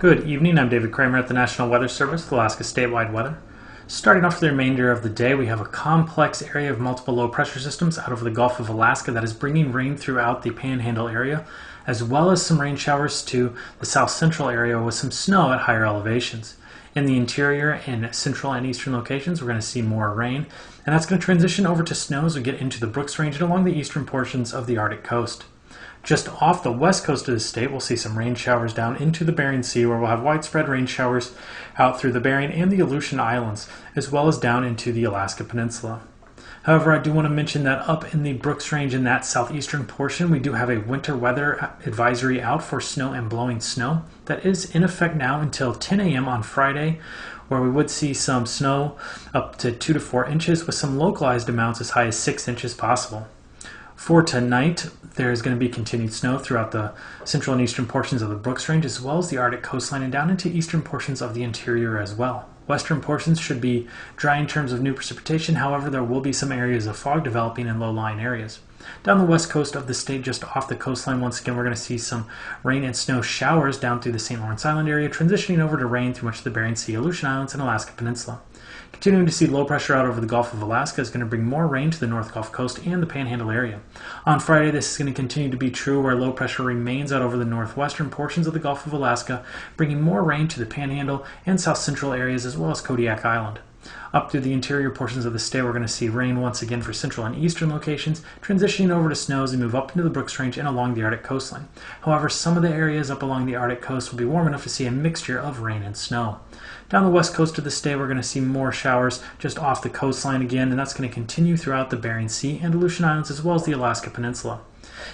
Good evening, I'm David Kramer at the National Weather Service, Alaska statewide weather. Starting off for the remainder of the day, we have a complex area of multiple low pressure systems out over the Gulf of Alaska that is bringing rain throughout the Panhandle area, as well as some rain showers to the south central area with some snow at higher elevations. In the interior and central and eastern locations, we're going to see more rain, and that's going to transition over to snow as we get into the Brooks Range and along the eastern portions of the Arctic coast. Just off the west coast of the state, we'll see some rain showers down into the Bering Sea, where we'll have widespread rain showers out through the Bering and the Aleutian Islands, as well as down into the Alaska Peninsula. However, I do want to mention that up in the Brooks Range in that southeastern portion, we do have a winter weather advisory out for snow and blowing snow that is in effect now until 10 a.m. on Friday, where we would see some snow up to 2 to 4 inches with some localized amounts as high as 6 inches possible. For tonight, there is going to be continued snow throughout the central and eastern portions of the Brooks Range, as well as the Arctic coastline and down into eastern portions of the interior as well. Western portions should be dry in terms of new precipitation. However, there will be some areas of fog developing in low-lying areas. Down the west coast of the state, just off the coastline, once again, we're going to see some rain and snow showers down through the St. Lawrence Island area, transitioning over to rain through much of the Bering Sea, Aleutian Islands, and Alaska Peninsula. Continuing to see low pressure out over the Gulf of Alaska is going to bring more rain to the North Gulf Coast and the Panhandle area. On Friday, this is going to continue to be true, where low pressure remains out over the northwestern portions of the Gulf of Alaska, bringing more rain to the Panhandle and south central areas, as well as Kodiak Island. Up through the interior portions of the state, we're going to see rain once again for central and eastern locations, transitioning over to snow as we move up into the Brooks Range and along the Arctic coastline. However, some of the areas up along the Arctic coast will be warm enough to see a mixture of rain and snow. Down the west coast of the state, we're going to see more showers just off the coastline again, and that's going to continue throughout the Bering Sea and Aleutian Islands, as well as the Alaska Peninsula.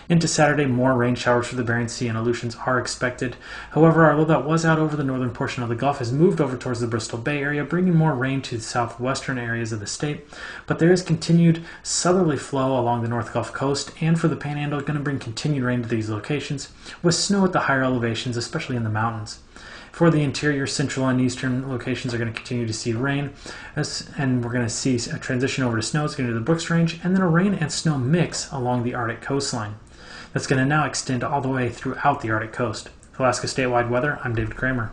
Into Saturday, more rain showers for the Bering Sea and Aleutians are expected. However, our low that was out over the northern portion of the Gulf has moved over towards the Bristol Bay area, bringing more rain to the southwestern areas of the state. But there is continued southerly flow along the North Gulf Coast, and for the Panhandle, going to bring continued rain to these locations, with snow at the higher elevations, especially in the mountains. For the interior, central, and eastern locations are going to continue to see rain, and we're going to see a transition over to snow. It's going to do the Brooks Range, and then a rain and snow mix along the Arctic coastline. That's going to now extend all the way throughout the Arctic coast. For Alaska statewide weather, I'm David Kramer.